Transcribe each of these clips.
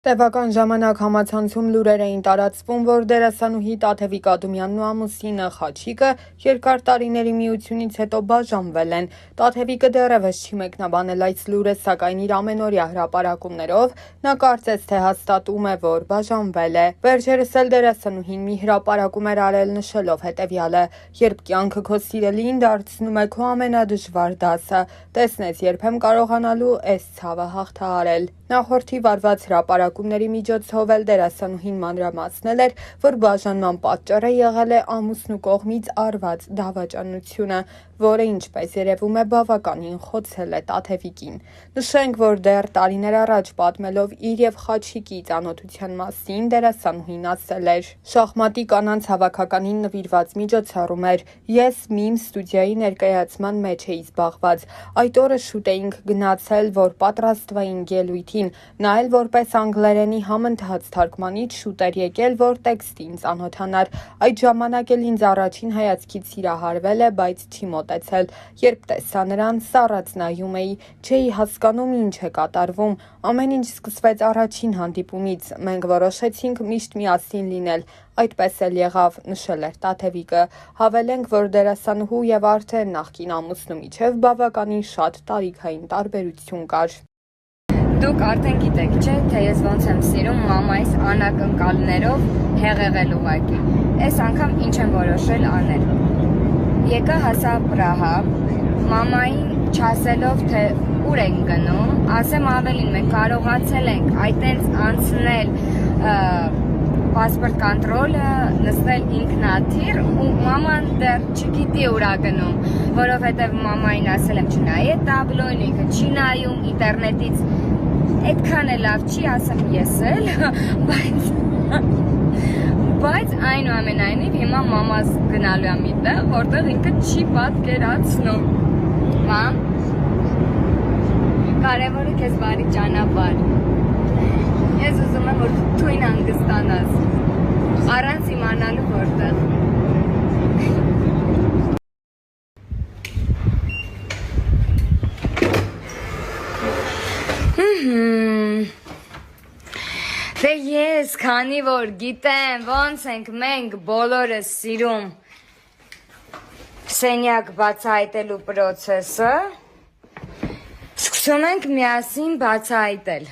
Տևական ժամանակ համացանցում լուրեր էին տարածվում, որ դերասանուհի Տաթևիկ Ադումյանն ու ամուսինը Խաչիկը երկար տարիների միությունից հետո բաժանվել են։ Տաթևիկը դեռևս չի մեկնաբանել այս լուրը, սակայն իր ամենօրյա հրապարակումներով նա կարծես թե հաստատում է, որ բաժանվել է։ Վերջերս էլ դերասանուհին մի հրապարակում էր արել նշելով հետևյալը. «Երբ կյանքը քո սիրելիին դարձնում է քո ամենադժվար դասը, տեսնես երբեմ կարողանալու այս ցավը հաղթահարել»։ Նախորդի վարված հրապարակումների միջոցով էլ դերասանուհին մանրամասնել էր, որ բաժանման պատճառը եղել է ամուսնու կողմից արված դավաճանությունը, որը ինչպես երևում է բավականին խոցել է Տաթևիկին։ Նշենք, որ դեռ տարիներ առաջ պատմելով իր եւ Խաչիկի ծանոթության մասին դերասանուհին ասել էր. «Շախմատի կանանց հավաքականին նվիրված միջոցառում էր, ես միմ ստուդիայի ներկայացման մեջ էի զբաղված, այդ օրը շուտ էինք գնացել, որ պատրաստվեինք ելույթին, նա էլ որպես անգլերենի համընթաց թարգմանիչ շուտ էր եկել, որ տեքստին ծանոթանար, այդ ժամանակ էլ ինձ առաջին հայացքից սիրահարվել է, բայց չի մոտեցել, երբ տեսա նրան, սառած նայում էի, չէի հասկանում ինչ է կատարվում, ամեն ինչ սկսվեց առաջին հանդիպումից, մենք որոշեցինք միշտ միասին լինել, այդպես էլ եղավ», նշել էր Տաթևիկը։ Հավելենք, որ դերասանուհու եւ արդեն նախկին ամուսնու միջև բավականին շատ տարիքային տարբերություն կար։ Դուք արդեն գիտեք, չէ, թե ես ոնց եմ սիրում մամայիս անակնկալներով հեղեղել ուղակի։ Այս անգամ ինչ եմ որոշել անել։ Եկա հասա Պրահա, մամային չասելով, թե ուր ենք գնում, ասեմ ավելին, մենք կարողացել ենք այտենց անցնել պասպորտ կոնտրոլը, նստել ինքնաթիռ ու մաման դեռ չգիտի ուրա գնում, որովհետև մամային ասել եմ չնայի այդ տաբլոյն, ինքը չի նայում ինտերնետից, այդքան է լավ չի, ասեմ ես էլ, բայց այնուամենայնիվ հիմա մամաս գնալու եմ այդտեղ, որտեղ ինքը չի պատկերացնում։ Մամ, կարևորը քեզ բարի ճանապարհ։ Ես ուզում եմ, որ թույն հանգստանաս, առանց իմանալու որտեղ։ Դե ես, քանի որ գիտեմ, ոնց ենք մենք բոլորս սիրում սենյակ բացահայտելու պրոցեսը, սկսում ենք միասին բացահայտել։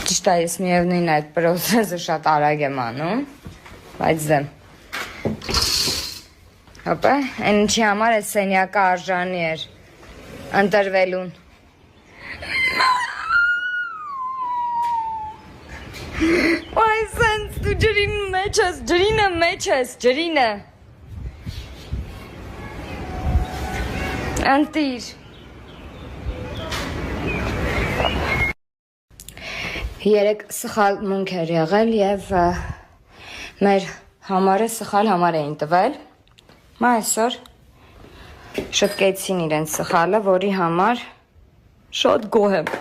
Ճիշտ է, ես միևնույն այդ պրոցեսը շատ արագ եմ անում, բայց դե հոպա, այն ինչի համար է սենյակը արժանի էր ընտրվելուն։ Այ սենց դու ջրին մեջ ես, ջրինը մեջ ես, ջրինը ընտիր։ Երեք սխալ մունք էր եղել և մեր համարը սխալ համար էին տվել, մա այսօր շտկեցին իրենց սխալը, որի համար շատ գոհ եմ։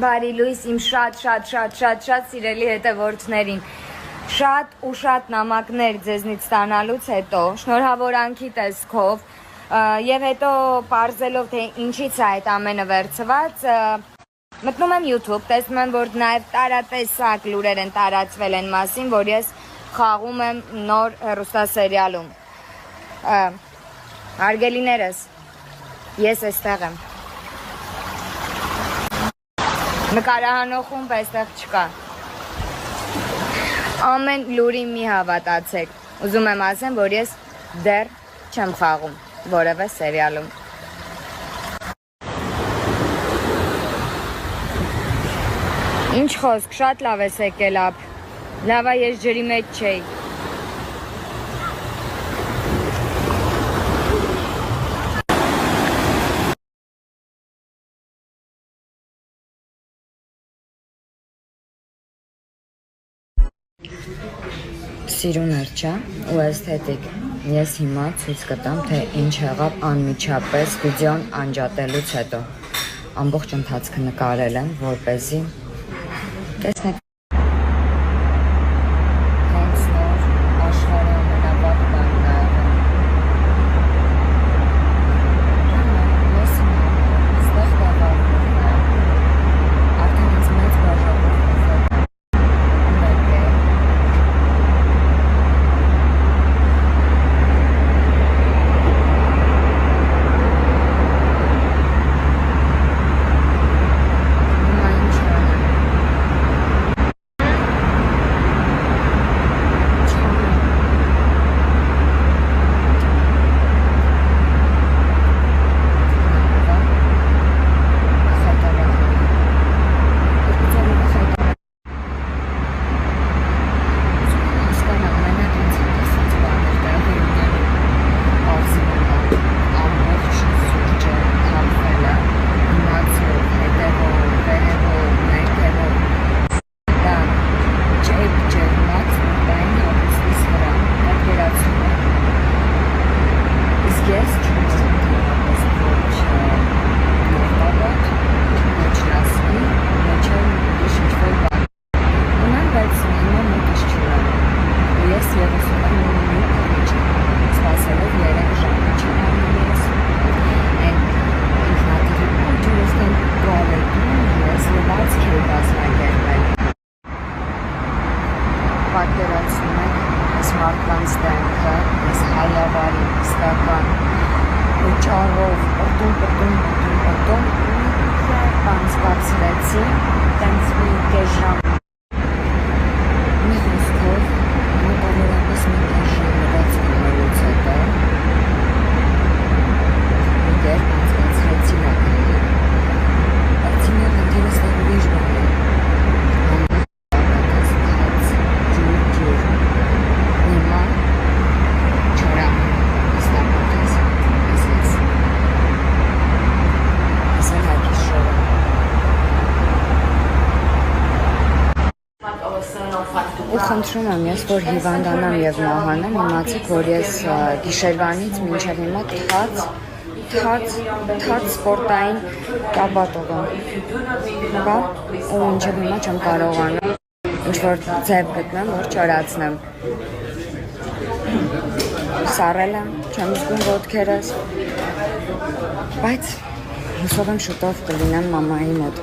Բարի լույս իմ շատ սիրելի հետևորդներին, շատ ու շատ նամակներ ձեզնից ստանալուց հետո, շնորհավորանքի տեսքով, Եվ հետո պարզելով թե ինչից է այդ ամենը վերցված, մտնում եմ YouTube, տեսնում եմ, որ նաև տարատեսակ լուրեր են տարածվել են մասին, որ ես խաղում եմ նոր հեռուստասերիալում։ Հարգելիներս, ես այստեղ եմ։ Նկարահանող խումբ այստեղ չկա։ Ամեն լուրին մի հավատացեք։ Ուզում եմ ասեմ, որ ես դեռ չեմ խաղում որևէ սերիալում։ Ինչ խոսք, շատ լավ ես եկել ապ։ Լավ է, ես ջրի մեջ չէի։ Սիրուներ չէ ու էսթետիկ։ Ես հիմա ցույց կտամ, թե ինչ եղավ անմիջապես վիդեոն անջատելուց հետո։ Ամբողջ ընթացքը նկարել եմ, որպեսզի տեսնեք։ Հենց նոր աշխարհի ամենավատ բանն է եղել։ Ես ստեղ բավարարվում եմ։ Արդեն ինձ մեծ բաժանորդում է։ Պատկերացնում եք այս մարդկանց դեմքը, այս հայավարի իսկական ուճարով, պրտում, բանցկացրեցի, տենց մի կես ժամ, մի խոսքով, մոտավորապես մի կես ժամ լվաց կնելուց հետո, մի դեր բանցկացրեցի նակալի, բայց իմ ընթիրը ստեղ ուրիշ բան է, ու խնդրում եմ ես, որ հիվանդանամ եւ մահանամ, իմացեք, որ ես գիշերվանից մինչև հիմա թաց սպորտային տաբատով եմ, բա, ու մինչև հիմա չեմ կարողանում ինչ-որ ձև գտնեմ, որ չորացնեմ։ Սառել եմ, չեմ զգում ոտքերս, բայց հուսով եմ շուտով կլինեմ մամայի մոտ։